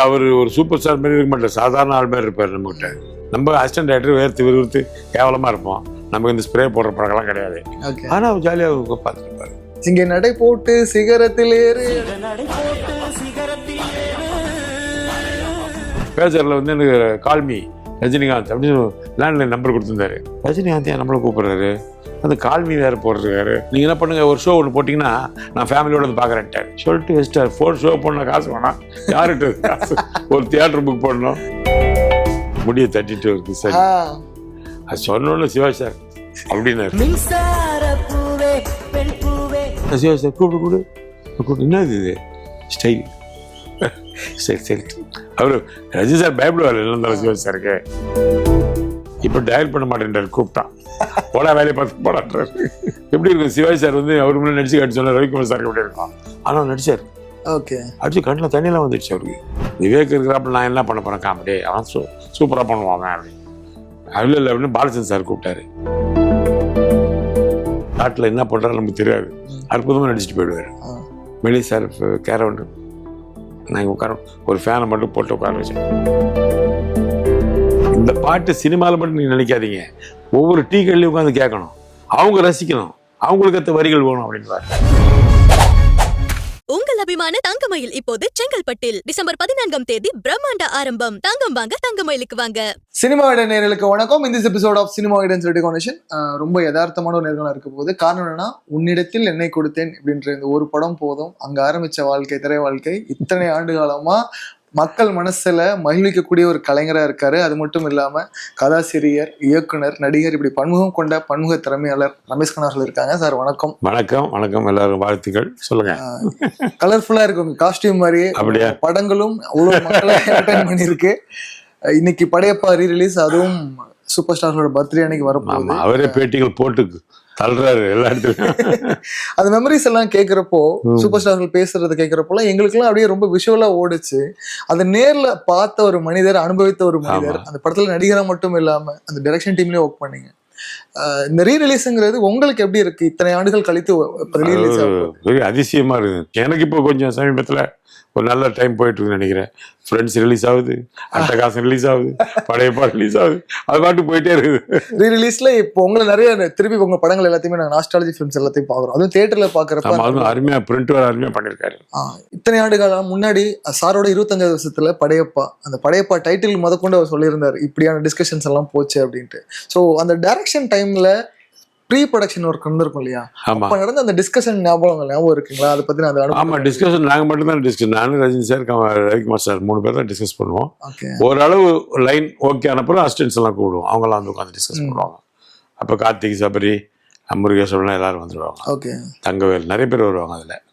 அவர் ஒரு super star மாதிரி இருக்க மாட்டார், சாதாரண ஆள் மாதிரி இருப்பார். நம்மகிட்ட நம்ம அசிஸ்டன்ட் டைரக்டர் வேர்த்து கேவலமாக இருப்போம். நமக்கு இந்த ஸ்ப்ரே போடுற பழக்கம்லாம் கிடையாது. ஆனால் அவர் ஜாலியாக பார்த்துருப்பாரு. இங்கே நடை போட்டு சிகரத்தில் ஏறு. பேசரில் வந்து எனக்கு கால்மி ரஜினிகாந்த் அப்படின்னு லேண்ட்லைன் நம்பர் கொடுத்துருந்தாரு. ரஜினிகாந்த் ஏன் நம்மளை கூப்பிட்றாரு, அந்த கால்மி வேறு போடுறாரு. நீங்கள் என்ன பண்ணுங்க, ஒரு ஷோ ஒன்று போட்டிங்கன்னா நான் ஃபேமிலியோட வந்து பார்க்குறேன்ட்டார் சொல்லிட்டு வச்சிட்டார். 4 ஷோ போடணும், காசு வேணாம், யாருட்டு காசு, ஒரு தியேட்டர் புக் பண்ணணும். முடிய தட்டிட்டு இருக்கு சார். அது சொன்னோன்னு சிவா சார் அப்படின்னாரு. சிவா சார் கூப்பிடு என்னது இது ஸ்டைல் சரி. அவரு ரஜினி சார் பயப்படுவார் இருந்தாலும் சிவா சாருக்கு. இப்போ டயல் பண்ண மாட்டேன்றாரு, கூப்பிட்டான் போடா வேலையை பார்த்து போடான்றாரு. எப்படி இருக்கும் சிவாஜி சார் வந்து அவருக்கு முன்னாடி நடிச்சு காட்டி சொன்னார், ரவிக்குமார் சாருக்கு எப்படி இருக்கும். ஆனால் நடிச்சார். ஓகே, அடிச்சு கண்ணில் தண்ணியெல்லாம் வந்துடுச்சு அவருக்கு. விவேக் இருக்கிறாப்புல நான் என்ன பண்ண போறேன் காமெடி, அவன் சூப்பராக பண்ணுவான் அப்படின்னு. அவ்வளோ இல்லை அப்படின்னு பாலச்சந்திரன் சார் கூப்பிட்டாரு. நாட்டில் என்ன பண்ணுறாரு நமக்கு தெரியாது, அற்புதமாக நடிச்சுட்டு போயிடுவார். வெளியே சார் கேரவன் நாங்கள் உட்கார ஒரு ஃபேனை மட்டும் போட்டு உட்கார வச்சேன். இந்த பாட்டு சினிமாவில் மட்டும் நீங்கள் நினைக்காதீங்க, ஒவ்வொரு டீ கடையிலையும் உட்காந்து கேட்கணும், அவங்க ரசிக்கணும், அவங்களுக்கு ஏற்ற வரிகள் வேணும் அப்படின்னு. உங்கள் அபிமான தங்கமயில் இப்போது செங்கல்பட்டில் டிசம்பர் 14ஆம் தேதி பிரம்மாண்ட ஆரம்பம். தங்கம் வாங்க தங்கமயிலுக்கு வாங்க. சினிமா இடன் நேயர்களுக்கு வணக்கம். இந்த எபிசோட் ஆஃப் சினிமா இடன் ரெடிகோனேஷன் ரொம்ப யதார்த்தமான ஒரு நேர்களாக இருக்க போகுது. காரணம் என்னன்னா, உன்னிடத்தில் என்னை கொடுத்தேன் அப்படின்ற இந்த ஒரு படம் போதும் அங்க ஆரம்பிச்ச வாழ்க்கை, திரை வாழ்க்கை இத்தனை ஆண்டு காலமா மக்கள் மனசுல மகிழ்விக்கக்கூடிய ஒரு கலைஞரா இருக்காரு. அது மட்டும் இல்லாம கதாசிரியர், இயக்குனர், நடிகர், இப்படி பன்முகம் கொண்ட பன்முக திறமையாளர் ரமேஷ் கண்ணா அவர்கள் இருக்காங்க. சார் வணக்கம். வணக்கம் எல்லாரும் வாழ்த்துக்கள் சொல்லுங்க. கலர்ஃபுல்லா இருக்கு உங்க காஸ்டியூம் மாதிரியே. அப்படியே படங்களும் அவ்வளவு மக்களை என்டர்டெயின் பண்ணிருக்கு. இன்னைக்கு படையப்பா ரீரிலீஸ், அதுவும் சூப்பர் ஸ்டாரோட பர்த்டே அன்னைக்கு வரப்போகுது. அவரே பேட்டிகள் போட்டு தள்ளுறாரு எல்லா இடத்துலயும். அந்த மெமரிஸ் எல்லாம் கேட்கிறப்போ, சூப்பர் ஸ்டார்கள் பேசுறத கேட்கிறப்போலாம் எங்களுக்குலாம் அப்படியே ரொம்ப விஷுவலா ஓடுச்சு. அதை நேர்ல பார்த்த ஒரு மனிதர், அனுபவித்த ஒரு மனிதர், அந்த படத்துல நடிகரா மட்டும் இல்லாம அந்த டைரக்ஷன் டீம்லயே ஒர்க் பண்ணீங்க. இந்த ரீரிலீஸ்ங்கிறது உங்களுக்கு எப்படி இருக்கு? இத்தனை ஆண்டுகள் கழித்து அதிசயமா இருக்கு எனக்கு. இப்போ கொஞ்சம் சமீபத்துல ஒரு நல்ல டைம் போயிட்டு இருக்குன்னு நினைக்கிறேன். ஃப்ரெண்ட்ஸ் ரிலீஸ் ஆகுது, அட்டகாசம் ரிலீஸ் ஆகுது, படையப்பா ரிலீஸ் ஆகுது, அது பாட்டு போயிட்டே இருக்குது. ரீரிலீஸ்ல இப்போ உங்களை நிறைய திருப்பி உங்க படங்கள் எல்லாத்தையுமே நாங்கள் நாஸ்டாலஜி ஃபிலிம்ஸ் எல்லாத்தையும் பாக்குறோம். அதுவும் தியேட்டர்ல பாக்குறப்ப அதுவும் அருமையா பிரிண்ட் வேற அருமையா பண்ணிருக்காரு. இத்தனை ஆண்டு காலம் முன்னாடி சாரோட 25வது வருஷத்துல படையப்பா, அந்த படையப்பா டைட்டில் முதற்கொண்டு அவர் சொல்லியிருந்தாரு இப்படியான டிஸ்கஷன்ஸ் எல்லாம் போச்சு அப்படின்ட்டு. ஸோ அந்த டைரக்ஷன் டைம்ல ப்ரீ ப்ரொடக்ஷன் ஒர்க் இருந்திருக்கும் இல்லையா? அப்ப நடந்த அந்த டிஸ்கஷன் ஞாபகம் இருக்குங்களா? அதை பத்தி நான் ஆமா, டிஸ்கஷன் நாங்க மட்டும் தான் டிஸ்கஸ், நானும் ரஜினி சார், ரவிக்குமார் சார் 3 பேர் தான் டிஸ்கஸ் பண்ணுவோம். ஓரளவு லைன் ஓகே ஆனப்பறம் அசிஸ்டன்ஸ் எல்லாம் கூடுவோம், அவங்களாம் வந்து உட்காந்து டிஸ்கஸ் பண்ணுவாங்க. அப்போ கார்த்திக், சபரி, முருகேஸ்வரன் எல்லாரும் வந்துடுவாங்க. தங்கவேல் நிறைய பேர் வருவாங்க. அதில்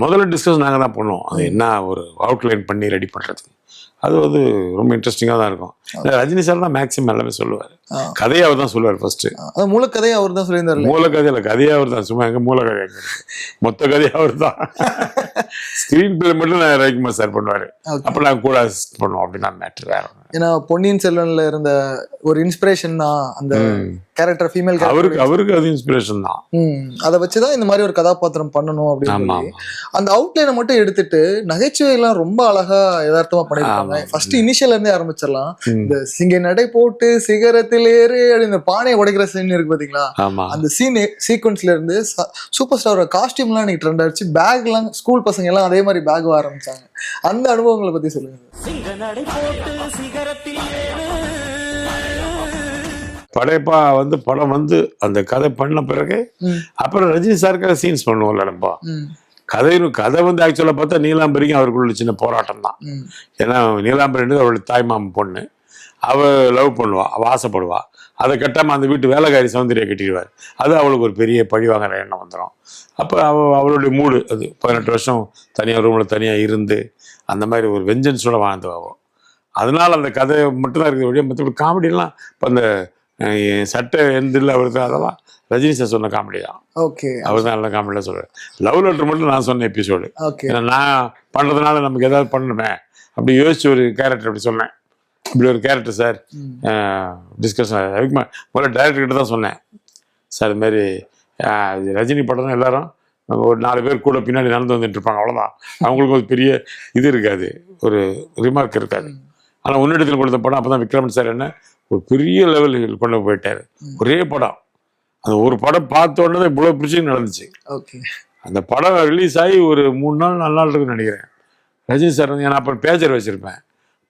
முதல்ல டிஸ்கஸ் நாங்கள் தான் பண்ணுவோம். அது என்ன ஒரு அவுட்லைன் பண்ணி ரெடி பண்ணுறதுக்கு. அது வந்து ரொம்ப இன்ட்ரெஸ்டிங்காக தான் இருக்கும். ரஜினி சார் தான் மேக்ஸிமம் எல்லாமே சொல்லுவார். கதையை அவர் தான் சொல்லுவார் ஃபர்ஸ்ட். மூலக்கதையை அவர் தான் சொல்லியிருந்தார். மூலக்கதையில கதையை அவர் தான், சும்மா எங்க மூலக்கதை மொத்த கதையை அவர் தான். ஸ்கிரீன் பிளே மட்டும் நான் ரவிக்குமார் சார் பண்ணுவாரு. அப்ப நாங்கள் கூட பண்ணுவோம். அப்படின்னா மேட்ரு வேற. ஏன்னா பொன்னியின் செல்வன்ல இருந்த ஒரு இன்ஸ்பிரேஷன் தான் அந்த கேரக்டர், ஃபீமேல் அவருக்கு அது இன்ஸ்பிரேஷன் தான். அதை வச்சுதான் இந்த மாதிரி ஒரு கதாபாத்திரம் பண்ணணும் அப்படின்னு அந்த அவுட்லைனை மட்டும் எடுத்துட்டு நகைச்சுவை எல்லாம் ரொம்ப அழகா யதார்த்தமா பண்ணிருக்காங்க. ஃபர்ஸ்ட் இனிஷியல்ல இருந்தே ஆரம்பிச்சிடலாம். இந்த சிங்க நடை போட்டு சிகரத்தில் ஏறு அப்படின்னு பானையை உடைக்கிற சீன் இருக்கு பாத்தீங்களா? அந்த சீக்வன்ஸ்ல இருந்து சூப்பர் ஸ்டாரோட காஸ்டியூம் எல்லாம் இன்னைக்கு ட்ரெண்ட் ஆயிடுச்சு. பேக் எல்லாம் ஸ்கூல் பசங்க எல்லாம் அதே மாதிரி பேக் ஆரம்பிச்சாங்க. அந்த அனுபவங்களை பத்தி சொல்லுங்க. படையப்பா வந்து படம் வந்து அந்த கதை பண்ண பிறகு அப்புறம் ரஜினி சாருக்காக சீன்ஸ் பண்ணுவோம்ல. நம்ம கதை வந்து ஆக்சுவலா பார்த்தா நீலாம்பரிக்கும் அவருக்குள்ள சின்ன போராட்டம் தான். ஏன்னா நீலாம்பரி அவளுடைய தாய்மாமன் பொண்ணு, அவ லவ் பண்ணுவா, அவ ஆசைப்படுவா. அதை கட்டாம அந்த வீட்டு வேலைக்காரி சௌந்தர்யா கட்டிடுவார். அது அவளுக்கு ஒரு பெரிய பழி வாங்குற எண்ணம் வந்துடும். அப்போ அவளுடைய மூடு அது 18 வருஷம் தனியாக ரூமில் தனியாக இருந்து அந்த மாதிரி ஒரு வெஞ்சன்ஸோட வாழ்ந்துவாகும். அதனால அந்த கதை மட்டும்தான் இருக்குது வழியாக. மற்றபடி காமெடியெல்லாம் இப்போ அந்த சட்டை எந்தில் அவருக்கு அதெல்லாம் ரஜினி சார் சொன்ன காமெடி தான். ஓகே, அவர் தான் நல்ல காமெடியாக சொல்கிறார். லவ் லெட்டர் மட்டும் நான் சொன்ன எபிசோடு. ஏன்னா நான் பண்ணுறதுனால நமக்கு ஏதாவது பண்ணணுமே அப்படி யோசிச்சு ஒரு கேரக்டர் அப்படி சொன்னேன். இப்படி ஒரு கேரக்டர் சார் டிஸ்கஷன் முதல்ல டைரக்டர்கிட்ட தான் சொன்னேன். சார் இது மாதிரி ரஜினி படம் தான் எல்லாரும் ஒரு 4 பேர் கூட பின்னாடி நடந்து வந்துட்டு இருப்பாங்க, அவ்வளோதான். அவங்களுக்கு ஒரு பெரிய இது இருக்காது, ஒரு ரிமார்க் இருக்காது. ஆனால் உன்னிடத்தில் கொடுத்த படம் அப்போ தான் விக்ரமன் சார் என்ன ஒரு பெரிய லெவலில் கொண்டு போயிட்டார். ஒரே படம், அந்த ஒரு படம் பார்த்த உடனே இவ்வளோ பிரச்சனை நடந்துச்சு. ஓகே. அந்த படம் ரிலீஸ் ஆகி ஒரு 3 நாள் 4 நாள் இருக்குன்னு நினைக்கிறேன். ரஜினி சார் வந்து நான் அப்புறம் பேஜர் வச்சுருப்பேன்,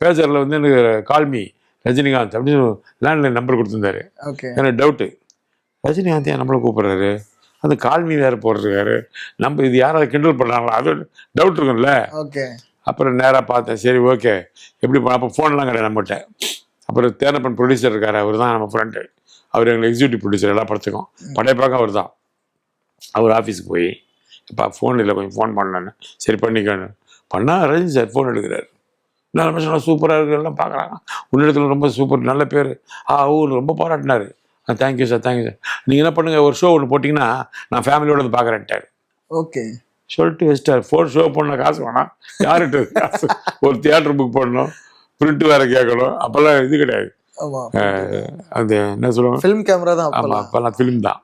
பேஜரில் வந்து எனக்கு கால்மி ரஜினிகாந்த் அப்படின்னு லேண்ட்லைன் நம்பர் கொடுத்துருந்தாரு. எனக்கு டவுட்டு, ரஜினிகாந்த் ஏன் நம்மளை கூப்பிட்றாரு, அந்த கால்மி வேறு போடுறாரு, நம்ம இது யாராவது கிண்டல் பண்ணுறாங்களா, அது டவுட் இருக்கும்ல. அப்புறம் நேராக பார்த்தேன், சரி ஓகே எப்படி அப்போ ஃபோன்லாம் கிடையாது நம்மகிட்ட. அப்புறம் தேனப்பன் ப்ரொடியூசர் இருக்கார், அவர் தான் நம்ம ஃப்ரெண்டு, அவர் எங்களுக்கு எக்ஸிக்யூட்டிவ் ப்ரொடியூசர் எல்லா படத்துக்கும். படையப்பாக்க அவர் தான். அவர் ஆஃபீஸுக்கு போய் இப்போ ஃபோன் இல்லை கொஞ்சம் ஃபோன் பண்ணேன்னு, சரி பண்ணிக்கணும் பண்ணால் ரஜினி சார் ஃபோன் எடுக்கிறார். நல்ல மனுஷன் சூப்பராக இருக்குது, எல்லாம் பார்க்குறாங்க, உன்னிடத்துல ரொம்ப சூப்பர் நல்ல பேர் ரொம்ப பாராட்டினார். தேங்க்யூ சார் தேங்க்யூ சார், நீங்கள் என்ன பண்ணுங்கள் ஒரு ஷோ ஒன்று போட்டிங்கன்னா நான் ஃபேமிலியோட வந்து பார்க்குறேன்ட்டார். ஓகே சொல்லிட்டு வச்சிட்டார். 4 ஷோ போடணும், காசு வேணாம், யார்கிட்ட காசு, ஒரு தியேட்டர் புக் பண்ணணும், பிரிண்ட் வேறு கேட்கணும், அப்போல்லாம் இது கிடையாது, அந்த என்ன சொல்லுவாங்க ஃபிலிம் கேமரா தான். ஆமாம், அப்போல்லாம் ஃபிலிம் தான்.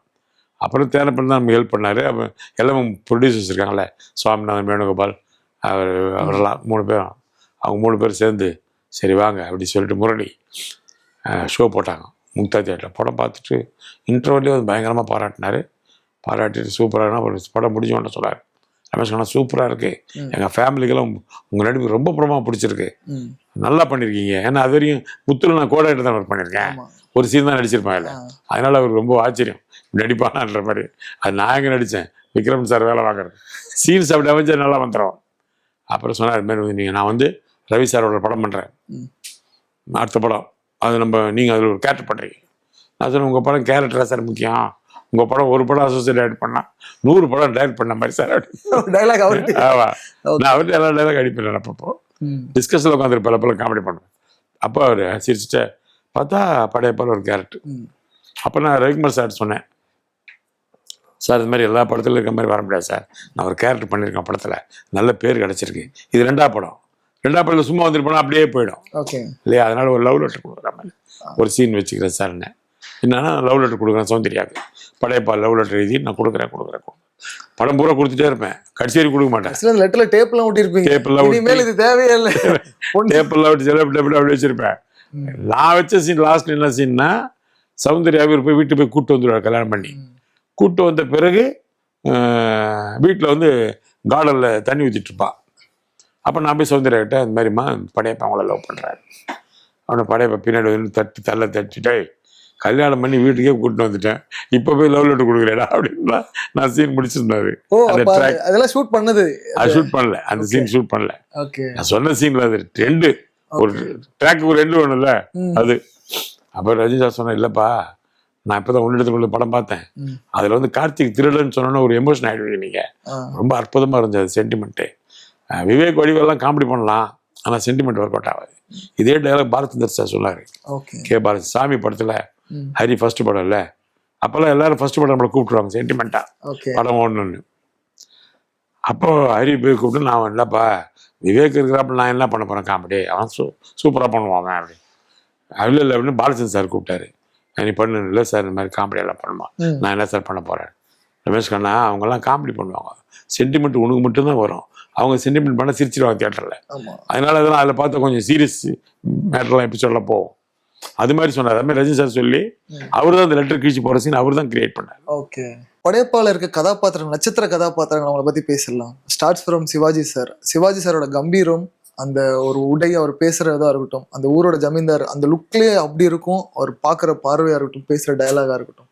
அப்புறம் தேனப்பன் தான் நமக்கு ஹெல்ப் பண்ணார். அப்போ எல்லாம் ப்ரொடியூசர்ஸ் இருக்காங்களே, சுவாமிநாதன், வேணுகோபால், அவரெல்லாம் 3 பேரும், அவங்க 3 பேர் சேர்ந்து சரி வாங்க அப்படி சொல்லிட்டு முரளி ஷோ போட்டாங்க முக்தா தியேட்டரில். படம் பார்த்துட்டு இன்டர்வல்லே வந்து பயங்கரமாக பாராட்டினார். பாராட்டிட்டு சூப்பராக படம் முடிஞ்சோன்னு சொன்னார். ரமேஷ் கண்ணா சூப்பராக இருக்குது, எங்கள் ஃபேமிலிக்கெல்லாம் உங்கள் நடிப்பு ரொம்ப புறமாக பிடிச்சிருக்கு, நல்லா பண்ணியிருக்கீங்க. ஏன்னா அது வரையும் முத்துல நான் கோடாயிட்டு தான் ஒர்க் பண்ணியிருக்கேன், ஒரு சீன் தான் நடிச்சிருப்பேன் இல்லை, அதனால் அவருக்கு ரொம்ப ஆச்சரியம் நடிப்பானான்ற மாதிரி. அது நான் எங்கே நடித்தேன், விக்ரம் சார் வேலை பார்க்குறது, சீன்ஸ் அப்படி அமைச்சா நல்லா வந்துடும். அப்புறம் சொன்னார் இதுமாதிரி வந்து நீங்கள் நான் வந்து ரவி சாரோட படம் பண்ணுறேன், அடுத்த படம் அது நீங்கள் அதில் ஒரு கேரக்டர் பண்ணுறீங்க. நான் சொன்னேன் உங்கள் படம் கேரக்டராக சார் முக்கியம், உங்கள் படம் ஒரு படம் அசோசியேட் டைரக்ட் பண்ணால் 100 படம் டைரக்ட் பண்ண மாதிரி சார் டைலாக் அவருக்கு. ஆமாம், நான் அவர்கிட்ட எல்லா டைலாக் அடிப்பேன். அப்பப்போ டிஸ்கஷனில் உட்காந்துரு பல காமெடி பண்ணுவேன். அப்போ அவர் சிரிச்சுட்டு பார்த்தா படையப்பால் ஒரு கேரக்டர். அப்போ நான் ரவிக்குமார் சார் சொன்னேன், சார் இது மாதிரி எல்லா படத்துலையும் இருக்க மாதிரி வர முடியாது சார், நான் ஒரு கேரக்டர் பண்ணியிருக்கேன் படத்தில், நல்ல பேர் கிடச்சிருக்கு, இது 2ஆவது படம், 2ஆவது படத்தில் சும்மா வந்துட்டு போனால் அப்படியே போயிடும் இல்லையா, அதனால் ஒரு லவ் லெட்டர் கொடுக்குற மாதிரி ஒரு சீன் வச்சுக்கிறேன் சார்ன்னு. என்னன்னா லவ் லெட்டர் கொடுக்குறேன் சௌந்தர்யாவுக்கு, படையப்பால் லவ் லெட்டர் எழுதி நான் கொடுக்குறேன். படம் பூரா கொடுத்துட்டே இருப்பேன், கடைசி வரைக்கும் கொடுக்க மாட்டேன். லெட்டர்ல டேப்லாம் ஒட்டியிருப்பீங்க, டேப்லாம் இது தேவையே இல்லை, டேப்லாம் ஒட்டி டேப் அப்படி வச்சிருப்பேன். நான் வச்ச சீன் லாஸ்ட்ல என்ன சீன்னா, சௌந்தர்யாவை போய் வீட்டுக்கு போய் கூப்பிட்டு வந்துடுவார், கல்யாணம் பண்ணி கூப்பிட்டு வந்த பிறகு வீட்டில் வந்து கார்டனில் தண்ணி ஊற்றிட்டு இருப்பான். அப்போ நான் போய் சௌந்தர்யாகிட்ட இந்த மாதிரிம்மா படையப்பா அவங்கள லவ் பண்ணுறாரு, அவனை படையப்பா பின்னாடி வந்து தட்டிட்டு கல்யாணம் பண்ணி வீட்டுக்கே கூப்பிட்டு வந்துட்டேன், இப்போ போய் லவ் லெட்டர் கொடுக்குறேடா அப்படின்னா நான் சீன் முடிச்சிருந்தாரு. அதெல்லாம் ஷூட் பண்ணது அது ஷூட் பண்ணல, அந்த சீன் ஷூட் பண்ணல. நான் சொன்ன சீன்ல அது 2 ஒரு ட்ராக் ஒரு 2 ஒண்ணுல அது. அப்போ ரஜினி சார் சொன்னேன், இல்லைப்பா நான் இப்போதான் உன்னிடத்துக்குள்ள படம் பார்த்தேன், அதில் வந்து கார்த்திக் திருடன்னு சொன்னோன்னா ஒரு எமோஷன் ஆகிடுவீங்க நீங்கள், ரொம்ப அற்புதமாக இருந்துச்சு அது சென்டிமெண்ட்டு. விவேக் வடிவெல்லாம் காமெடி பண்ணலாம், ஆனால் சென்டிமெண்ட் ஒர்க் அவுட் ஆகாது. இதே டைலாக் பாரதிந்தர் சார் சொன்னார், கே பாரதி சாமி படத்தில் ஹரி ஃபர்ஸ்ட் படம் இல்லை, அப்போல்லாம் எல்லாரும் ஃபர்ஸ்ட் படம் நம்மளை கூப்பிட்டுருவாங்க சென்டிமெண்ட்டாக படம் ஓடணுன்னு. அப்போ ஹரி போய் கூப்பிட்டு நான் இல்லைப்பா விவேக் இருக்கிறப்ப நான் என்ன பண்ண போகிறேன் காமெடி, அவன் சூப்பராக பண்ணுவான் அப்படி. அவ்வளோ இல்லை அப்படின்னு பாலச்சந்திரன் சார் கூப்பிட்டாரு, நீ பண்ணு. இல்லை சார் இந்த மாதிரி காமெடியெல்லாம் பண்ணுமா, நான் என்ன சார் பண்ண போகிறேன். ரமேஷ் கண்ணா அவங்கெல்லாம் காமெடி பண்ணுவாங்க, சென்டிமெண்ட் உனக்கு மட்டும்தான் வரும், அவங்க சென்டிமெண்ட் பண்ண சிரிச்சிருவாங்க தியேட்டரில், அதனால அதெல்லாம் அதில் பார்த்தா கொஞ்சம் சீரியஸ் மேட்டர்லாம் எபிசோட்லாம் போகும். அது மாதிரி சொன்னார். அது மாதிரி ரஜினி சார் சொல்லி அவர் தான் அந்த லெட்டர் கிழிச்சு போகிற சீன் அவர் தான் கிரியேட் பண்ணார். ஓகே, படையப்பால இருக்க கதாபாத்திரம், நட்சத்திர கதாபாத்திரங்கள் அவங்கள பற்றி பேசலாம். Starts from Sivaji sir. Sivaji சாரோட கம்பீரம், அந்த ஒரு உடை, அவர் பேசுறதா இருக்கட்டும், அந்த ஊரோட ஜமீன்தார் அந்த லுக்லேயே அப்படி இருக்கும், அவர் பார்க்குற பார்வையாக இருக்கட்டும், பேசுகிற டயலாகாக இருக்கட்டும்,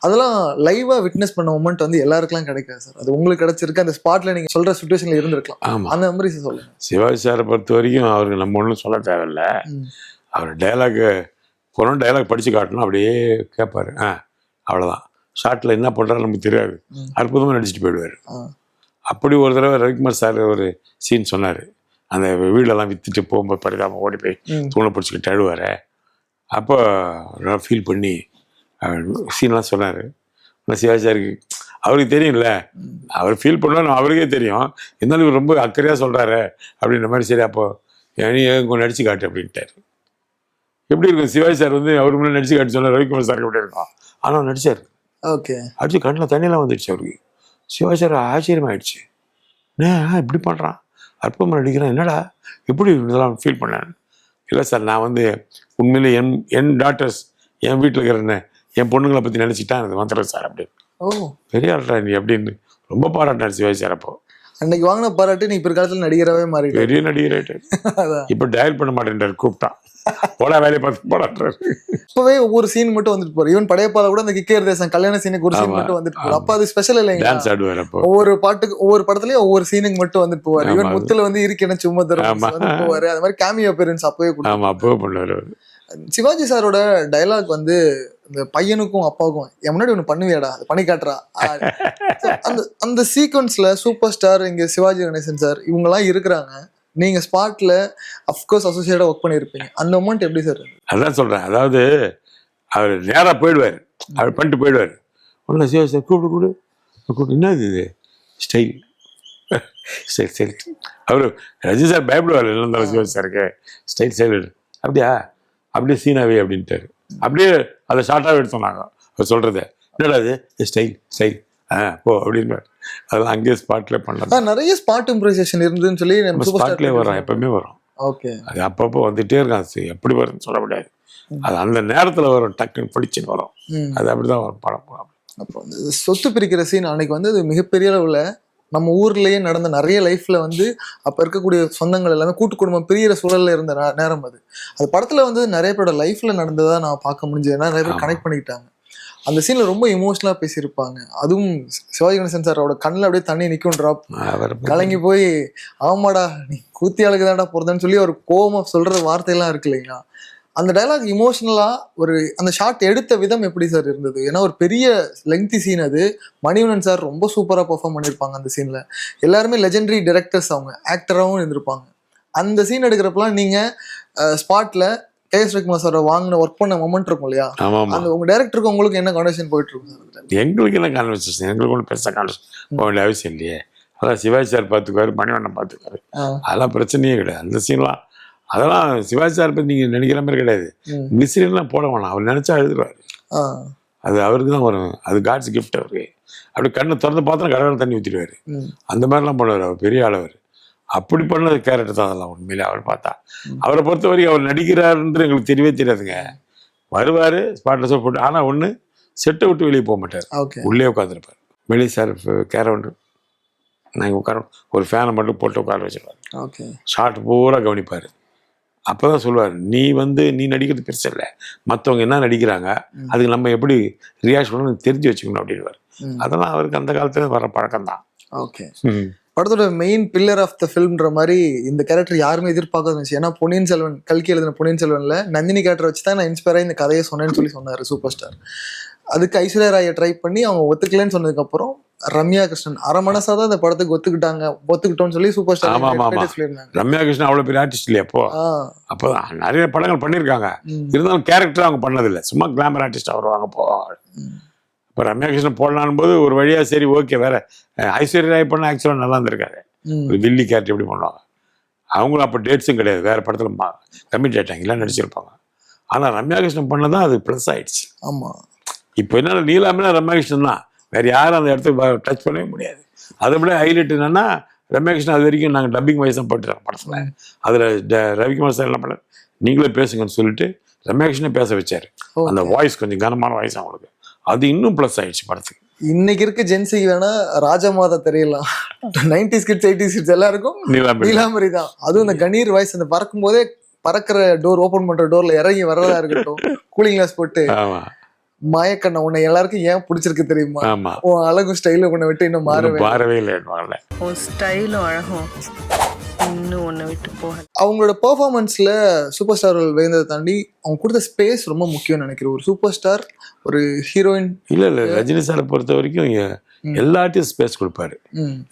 அதெல்லாம் லைவாக விட்னஸ் பண்ண மொமெண்ட் வந்து எல்லாருக்கெல்லாம் கிடைக்காது சார். அது உங்களுக்கு கிடைச்சிருக்கு, அந்த ஸ்பாட்ல நீங்கள் சொல்கிற சுச்சுவேஷனில் இருந்திருக்கலாம். ஆமாம், அந்த மெமரிஸ் சொல்லுங்கள். சிவாஜி சாரை பொறுத்த வரைக்கும் அவருக்கு நம்ம ஒன்றும் சொல்ல தேவையில்லை, அவர் டைலாக்கு போனோம், டைலாக் படித்து காட்டணும், அப்படியே கேட்பாரு, அவ்வளோதான். ஷார்ட்டில் என்ன பண்ணுறாரு நமக்கு தெரியாது, அற்புதமாக நடிச்சுட்டு போயிடுவார். அப்படி ஒரு தடவை ரவிக்குமார் சார் ஒரு சீன் சொன்னார், அந்த வீடெல்லாம் விற்றுட்டு போகும்போது பரிதாபம் ஓடி போய் தூணை பிடிச்சிக்கிட்டு அழுவார். அப்போ நான் ஃபீல் பண்ணி சீன்லாம் சொன்னார். ஆனால் சிவாஜி சாருக்கு அவருக்கு தெரியும்ல, அவர் ஃபீல் பண்ணுவார், அவருக்கே தெரியும், இருந்தாலும் இவர் ரொம்ப அக்கறையாக சொல்கிறாரு அப்படின்ற மாதிரி. சரி அப்போ நீ கொஞ்சம் நடிச்சு காட்டு அப்படின்ட்டார். எப்படி இருக்கும் சிவாஜி சார் வந்து அவருக்கு முன்னாடி நடிச்சு காட்டி சொன்னார், ரவிக்குமார் சாருக்கு எப்படி இருக்கும், ஆனால் நடிச்சார். ஓகே, அடிச்சு கண்ணில் தண்ணியெல்லாம் வந்துடுச்சு அவருக்கு. சிவாஜி சார் ஆச்சரியமாயிடுச்சு. என்ன இப்படி பண்ணுறான், அற்புதமாக நடிக்கிறான், என்னடா எப்படி இதெல்லாம் ஃபீல் பண்ணேன். இல்லை சார், நான் வந்து உண்மையிலே என் டாட்டர்ஸ் என் வீட்டில் இருக்கிறேன்னு என் பொண்ணுங்களை பற்றி நினச்சிட்டா எனக்கு வந்துடுறேன் சார் அப்படின்னு. ஓ, பெரிய ஆள்றா நீ அப்படின்னு ரொம்ப பாராட்டினார் சிவாஜி சார். அப்போ அன்னைக்கு வாங்கின பாராட்டு நீ பிற்காலத்தில் நடிகராகவே மாறிட்டு. பெரிய நடிகர். அதான் இப்போ டயல் பண்ண மாட்டேன்றார், கூப்பிட்டான் போடா வேலையை பார்த்து போடான்றாரு. இப்பவே ஒவ்வொரு சீன் மட்டும் வந்துட்டு போற. ஈவன் படையப்பால கூட அந்த கிக்கேர் தேசம் கல்யாண சீனுக்கு ஒரு சீன் மட்டும் வந்துட்டு போகுது. அப்ப அது ஸ்பெஷல் இல்லைங்க, டான்ஸ் ஆடுவார். அப்போ ஒவ்வொரு பாட்டுக்கு ஒவ்வொரு படத்துலயும் ஒவ்வொரு சீனுக்கு மட்டும் வந்துட்டு போவார். ஈவன் முத்துல வந்து இருக்கணும் சும்மா தரும் போவாரு. அது மாதிரி கேமியோ அப்பியரன்ஸ் அப்பவே கொடுத்தாரு. ஆமா, அப்பவே பண்ணுவாரு. சிவாஜி சாரோட டைலாக் வந்து இந்த பையனுக்கும் அப்பாவுக்கும் என் முன்னாடி ஒண்ணு பண்ணுவியாடா, அது பண்ணி காட்டுறா. அந்த அந்த சீக்வன்ஸ்ல சூப்பர் ஸ்டார் இங்க சிவாஜி கணேசன் சார் இவங்க எல்லாம் இருக்கிறாங்க. நீங்க ஸ்பாட்ல அஃப்கோர்ஸ் அசோசியேட்டா ஒர்க் பண்ணிருப்பீங்க. அந்த மொமெண்ட் எப்படி சார்? அதான் சொல்றேன், அதாவது அவர் நேரா போயிடுவார், அவர் பண்ணிட்டு போயிடுவார். ஒன்றும் சிவாஜி சார் கூப்பிடு என்ன இது ஸ்டைல் சரி சரி. அவர் ரஜினி சார் பயப்படுவார், என்ன இருந்தாலும் சிவாஜி சாருக்கு ஸ்டைல் அப்படியா, அப்படியே சீனாவே அப்படின்ட்டாரு. அப்படியே அதை ஷார்ட்டாகவே எடுத்தோம் நாங்கள். அவர் சொல்றது என்னடா இது ஸ்டைல் போ அப்படின்னு. அதெல்லாம் அங்கேயே ஸ்பாட்லேயே பண்ணலாம். நிறைய ஸ்பாட் இம்ப்ரோவைசேஷன் இருந்துன்னு சொல்லி ஸ்பாட்லேயே வரும், எப்பவுமே வரும். ஓகே, அது அப்பப்போ வந்துட்டே இருக்கான். எப்படி வரும்னு சொல்ல முடியாது, அது அந்த நேரத்தில் வரும், டக்குன்னு பிடிச்சின்னு வரும். அது அப்படிதான் வரும் படம். அப்போ வந்து சொத்து பிரிக்கிற சீன் அன்னைக்கு வந்து அது மிகப்பெரிய அளவில் நம்ம ஊர்லயே நடந்த நிறைய லைஃப்ல வந்து அப்ப இருக்கக்கூடிய சொந்தங்கள் எல்லாமே கூட்டு குடும்பம் பிரியிற சூழல்ல இருந்த நேரம் அது. அது படத்துல வந்து நிறைய பேரோட லைஃப்ல நடந்ததா நான் பார்க்க முடிஞ்சது. ஏன்னா நிறைய பேர் கனெக்ட் பண்ணிக்கிட்டாங்க. அந்த சீன்ல ரொம்ப இமோஷனலா பேசியிருப்பாங்க. அதுவும் சிவாஜி கணேசன் சாரோட கண்ணில் அப்படியே தண்ணி நிற்கும், ட்ராப் கலங்கி போய் ஆமாடா நீ கூத்தியாளுக்கு தான்டா போறதுன்னு சொல்லி ஒரு கோவமா சொல்ற வார்த்தையெல்லாம் இருக்கு இல்லைங்களா. அந்த டைலாக் இமோஷனலா ஒரு அந்த ஷாட் எடுத்த விதம் எப்படி சார் இருந்தது? ஏன்னா ஒரு பெரிய லெங்தி சீன் அது. மணிவண்ணன் சார் ரொம்ப சூப்பரா பெர்ஃபார்ம் பண்ணியிருப்பாங்க அந்த சீன்ல. எல்லாருமே லெஜெண்டரி டைரக்டர்ஸ், அவங்க ஆக்டராகவும் இருந்திருப்பாங்க. அந்த சீன் எடுக்கிறப்பெல்லாம் நீங்க ஸ்பாட்ல கேஎஸ் ரவிக்குமார் சார் வாங்கின ஒர்க் பண்ண மொமெண்ட் இருக்கும் இல்லையா, அந்த உங்க டைரக்டருக்கு உங்களுக்கு என்ன கான்வர்சேஷன் போயிட்டு இருக்கும்? எங்களுக்கு என்ன கான்வர்சேஷன், எங்களுக்கு ஒன்றும் பெருசாக கான்வர்சேஷன் போக வேண்டிய அவசியம் இல்லையே. அதான் சிவாஜி சார் பார்த்துக்குவாரு, மணிவண்ணன் பார்த்துக்குவாரு, அதெல்லாம் பிரச்சனையே கிடையாது. அந்த சீன்லாம் அதெல்லாம் சிவாஜி சார் பற்றி நீங்கள் நினைக்கிற மாதிரி கிடையாது. மிஸ்ரீன்லாம் போட வேணாம், அவர் நினச்சா எழுதுவார். அது அவருக்கு தான் வரும், அது காட்ஸ் கிஃப்ட் அவருக்கு. அப்படி கண்ணை திறந்து பார்த்தா கடவுள் தண்ணி ஊற்றிடுவார். அந்த மாதிரிலாம் பண்ணுவார், அவர் பெரிய ஆளவர். அப்படி பண்ண கேரக்டர் தான் அதெல்லாம் உண்மையிலே. அவர் பார்த்தா அவரை பொறுத்த வரைக்கும் அவர் நடிக்கிறாருன்றது எங்களுக்கு தெரியவே தெரியாதுங்க. வருவார் ஸ்பாட்டில் ஷோ போட்டு, ஆனால் ஒன்று செட்டை விட்டு வெளியே போக மாட்டார், உள்ளே உட்காந்துருப்பார். வெளியே சார் கேரவுண்டு நாங்கள் உட்கார ஒரு ஃபேனை மட்டும் போட்டு உட்கார வச்சிருவார். ஷார்ட் பூரா கவனிப்பார். அப்போ தான் சொல்லுவார், நீ நடிக்கிறது பெருசு இல்லை, மற்றவங்க என்ன நடிக்கிறாங்க அதுக்கு நம்ம எப்படி ரியாக்ட் பண்ணணும் தெரிஞ்சு வச்சுக்கணும் அப்படின்வார். அதெல்லாம் அவருக்கு அந்த காலத்துல வர பழக்கம் தான். ஓகே, படத்தோட மெயின் பில்லர் ஆஃப் த ஃபிலிம்ன்ற மாதிரி இந்த கேரக்டர் யாருமே எதிர்பார்க்காத இருந்துச்சு. ஏன்னா பொன்னியின் செல்வன், கல்கி எழுதின பொன்னியின் செல்வன்ல நந்தினி கேரக்டர் வச்சு தான் நான் இன்ஸ்பயர் ஆகி இந்த கதையை சொன்னேன்னு சொல்லி சொன்னார் சூப்பர் ஸ்டார். அதுக்கு ஐஸ்வர்யா ராயை ட்ரை பண்ணி அவங்க ஒத்துக்கலன்னு சொன்னதுக்கப்புறம் ரம்யா கிருஷ்ணன் அரை மனசா தான் இந்த படத்துக்கு ஒத்துக்கிட்டோம்னு சொல்லி சூப்பர் ஸ்டார் சொல்லியிருந்தாங்க. ரம்யா கிருஷ்ணன் அவ்வளோ பெரிய ஆர்டிஸ்ட் இல்லையா அப்போ நிறைய படங்கள் பண்ணியிருக்காங்க, இருந்தாலும் கேரக்டர் அவங்க பண்ணதில்லை, சும்மா கிளாமர் ஆர்டிஸ்ட் வருவாங்க. இப்போ ரம்யா கிருஷ்ணன் போடலான்னு போது ஒரு வழியா சரி ஓகே, வேற ஐஸ்வர்யா ராய் பண்ண ஆக்சுவலாக நல்லா இருந்திருக்காரு. ஒரு வில்லி கேரக்டர் எப்படி பண்ணுவாங்க, அவங்களும் அப்போ டேட்ஸும் கிடையாது, வேற படத்தில் கம்மிட் ஆயிட்டாங்க, எல்லாம் நடிச்சிருப்பாங்க. ஆனால் ரம்யா கிருஷ்ணன் பண்ணதான் அது ப்ளஸ் ஆயிடுச்சு. ஆமாம், இப்போ என்ன நீலாமே ரம்யா கிருஷ்ணன் தான், வேற யாரும் அந்த இடத்துக்கு டச் பண்ணவே முடியாது. அதை விட ஹைலைட் என்னன்னா, ரம்யா கிருஷ்ணன் அது வரைக்கும் நாங்கள் டப்பிங் வாய்ஸ் தான் போட்டுருக்கோம் படத்தில். அதில் ரவிக்குமார் சார் என்ன பண்ண, நீங்களே பேசுங்கன்னு சொல்லிட்டு ரம்யா கிருஷ்ணனே பேச வச்சாரு. அந்த வாய்ஸ் கொஞ்சம் கனமான வாய்ஸ் அவங்களுக்கு, அது இன்னும் ப்ளஸ் ஆயிடுச்சு படத்துக்கு. இன்னைக்கு இருக்க ஜென்சிக்கு வேணா ராஜமாதா தெரியலாம், 90s கிட்ஸ் 80s கிட்ஸ் எல்லாருக்கும் நீலாம்பரி தான். அதுவும் இந்த கணீர் வாய்ஸ், அந்த பறக்கும் போதே பறக்கிற டோர் ஓபன் பண்ற டோர்ல இறங்கி வர்றதா இருக்கட்டும், கூலிங் கிளாஸ் போட்டு மாயக்கண்ண உன்னை எல்லாருக்கும் ஏன் பிடிச்சிருக்கு தெரியுமா, உன் அழகும் ஸ்டைலும் உன்னை விட்டு இன்னும் மாறவே இல்லை. உன் ஸ்டைலும் அழகும் இன்னும் உன்னை விட்டு போக. அவங்களோட பெர்ஃபார்மன்ஸ்ல சூப்பர் ஸ்டார் வேந்ததை தாண்டி அவங்க கொடுத்த ஸ்பேஸ் ரொம்ப முக்கியம்னு நினைக்கிறேன். ஒரு சூப்பர் ஸ்டார், ஒரு ஹீரோயின் இல்ல ரஜினி சாரை பொறுத்த வரைக்கும் எல்லாத்தையும் ஸ்பேஸ் கொடுப்பாரு.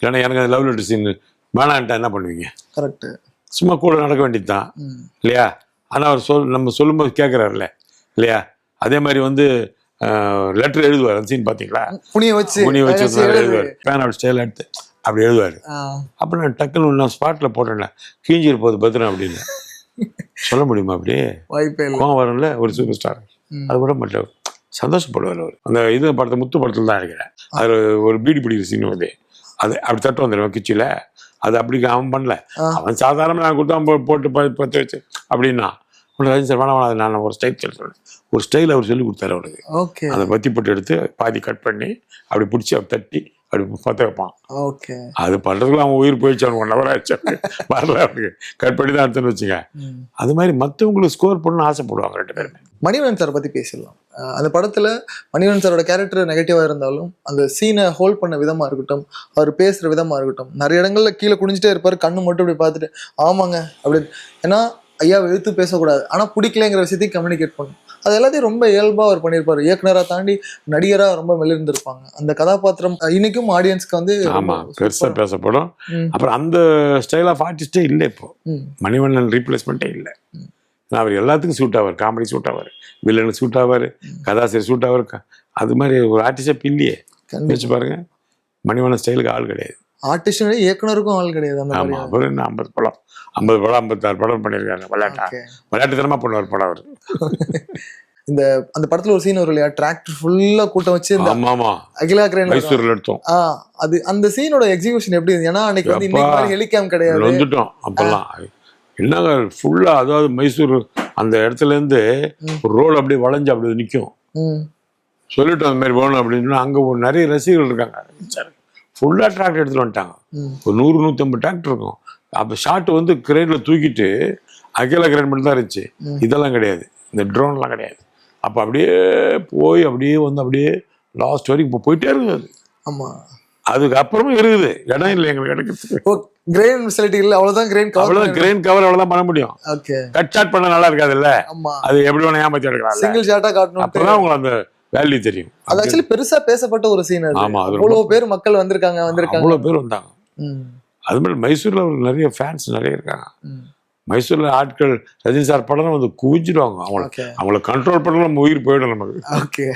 ஏன்னா எனக்கு அந்த லவ் லெட்டர் சீன் வேணான்ட்டா என்ன பண்ணுவீங்க, கரெக்ட், சும்மா கூட நடக்க வேண்டியது தான் இல்லையா. ஆனா அவர் நம்ம சொல்லும்போது கேட்கிறாருல்ல இல்லையா. அதே மாதிரி லெட்டர் எழுதுவார், அந்த சீன் பாத்தீங்களா, புனிய வச்சு எழுதுவார், பேனோட ஸ்டைல் எடுத்து அப்படி எழுதுவாரு. அப்ப நான் டக்குன்னு நான் ஸ்பாட்ல போட்டேன்ல, கீஞ்சிரு போகுது பத்திரம் அப்படின்னு சொல்ல முடியுமா? அப்படியே கோவம் வரும்ல ஒரு சூப்பர் ஸ்டார், அது கூட மாட்டேன். சந்தோஷப்படுவார் அவர். அந்த இது படத்தை முத்து படத்தில் தான் நினைக்கிறேன். அது ஒரு பீடி பிடிக்கிற சீன் வந்து அது அப்படி தட்டு வந்துடுவேன் கிச்சியில். அது அப்படி அவன் பண்ணல, அவன் சாதாரணமாக நான் கொடுத்தா போட்டு பற்ற வச்சு அப்படின்னா ரஜினி சார் வேணாம் நான் ஒரு ஸ்டைல் சொல்கிறேன். ஒரு ஸ்டைல் அவர் சொல்லி கொடுத்தாரு அவனுக்கு. ஓகே. அதை பத்தி போட்டு எடுத்து பாதி கட் பண்ணி அப்படி பிடிச்சி அப்படி தட்டி அப்படி பற்ற வைப்பான். ஓகே. அது பண்ணுறதுக்குள்ள அவன் உயிர் போயிடுச்சு, அவன் 1 hour ஆயிடுச்சு வரல, அவனுக்கு கட் பண்ணி தான் எடுத்துன்னு வச்சுங்க. அது மாதிரி மற்றவங்களுக்கு ஸ்கோர் பண்ணணும்னு ஆசைப்படுவாங்க 2 பேருமே. மணிவண்ணன் சாரை பத்தி பேசிடலாம். அந்த படத்துல மணிவண்ணன் சாரோட கேரக்டர் நெகட்டிவா இருந்தாலும் அந்த சீனை ஹோல்ட் பண்ண விதமா இருக்கட்டும், அவர் பேசுற விதமா இருக்கட்டும், நிறைய இடங்கள்ல கீழே குனிஞ்சிட்டே இருப்பாரு, கண்ணு மட்டும் இப்படி பார்த்துட்டு ஆமாங்க அப்படின்னு. ஏன்னா ஐயா எழுத்து பேசக்கூடாது, ஆனா பிடிக்கலைங்கிற விஷயத்தையும் கம்யூனிகேட் பண்ணும். அது எல்லாத்தையும் ரொம்ப இயல்பா அவர் பண்ணியிருப்பாரு. இயக்குனரா தாண்டி நடிகரா ரொம்ப மெல்லிருந்திருப்பாங்க. அந்த கதாபாத்திரம் இன்னைக்கும் ஆடியன்ஸ்க்கு வந்து ஆமா பெருசா பேசப்படும். அப்புறம் அந்த ஸ்டைல் ஆஃப் ஆர்டிஸ்டே இல்லை இப்போ. மணிவண்ணன் ரீப்ளேஸ்மெண்ட்டே இல்லை. அவர் எல்லாத்துக்கும் சூட் ஆவார். காமெடி சூட் ஆவார், வில்லனுக்கு சூட் ஆவார், கதாசிரியர் சூட் ஆவார். அது மாதிரி ஒரு ஆர்டிஸ்டே இல்லையே. வச்சு பாருங்க, மணிவண்ணன் ஸ்டைலுக்கு ஆள் கிடையாது. ஆர்டிஸ்ட் இயக்குனருக்கும் ஆள் கிடையாது. ஆமா, அவர் என்ன 50 படம் 56 படம் பண்ணியிருக்காங்க. விளையாட்டுத்தனமா பண்ணுவார் படம் அவர். அந்த படத்துல ஒரு சீன் வரும் இல்லையா, டிராக்டர் ஃபுல்லா கூட்டம் வச்சு அகிலா கிரேன் மைசூர்ல எடுத்தோம். அது அந்த சீனோட எக்ஸிகியூஷன் எப்படி இருந்துச்சு? ஏன்னா அன்னைக்கு வந்து இன்னைக்கு மாதிரி ஹெலிகாம் கிடையாது, வந்துட்டோம் அப்பெல்லாம். என்னங்க ஃபுல்லா, அதாவது மைசூர் அந்த இடத்துல இருந்து ஒரு ரோல் அப்படியே வளைஞ்சு அப்படி நிற்கும். சொல்லிட்டோம் அந்த மாதிரி போகணும் அப்படின்னு. அங்க நிறைய ரசிகர்கள் இருக்காங்க. ஃபுல்லா டிராக்டர் எடுத்துட்டு வந்துட்டாங்க. ஒரு 100-150 டிராக்டர் இருக்கும். அப்ப ஷாட் வந்து கிரேன்ல தூக்கிட்டு அகில கிரேன் மட்டும் தான் இருந்துச்சு. இதெல்லாம் கிடையாது, இந்த ட்ரோன்லாம் கிடையாது. அப்ப அப்படியே போய் அப்படியே வந்து அப்படியே லாஸ்ட் வரைக்கும் இப்போ போயிட்டே இருக்குது. ஆமா, அதுக்கு அப்புறமும் இருக்குது இடம் இல்லை எங்களுக்கு எடுக்கிறதுக்கு. கிரெயின் ஃபெசிலிட்டி இல்ல, அவ்வளவுதான் கிரெயின் கவர், அவ்வளவுதான் கிரெயின் கவர், அவ்வளவுதான் பண்ண முடியும். ஓகே. கட் ஷாட் பண்ண நல்லா இருக்காது இல்ல, ஆமா, அது எப்படி வேணா ஏமாத்தி எடுக்கலாம். சிங்கிள் ஷாட்டா காட்டணும், அப்பதான் உங்களுக்கு அந்த வேல்யூ தெரியும். அது ஆக்சுவலி பெருசா பேசப்பட்ட ஒரு சீன் அது. ஆமா, அது அவ்வளவு பேர் மக்கள் வந்திருக்காங்க. அவ்வளவு பேர் வந்தாங்க. அது மாதிரி மைசூர்ல நிறைய ஃபேன்ஸ் நிறைய இருக்காங்க. மைசூர்ல ஆட்கள் ரஜினி சார் படம் வந்து குவிஞ்சிடுவாங்க. அவங்கள கண்ட்ரோல் பண்ணல, நம்ம உயிர் போயிடும் நமக்கு. ஓகே,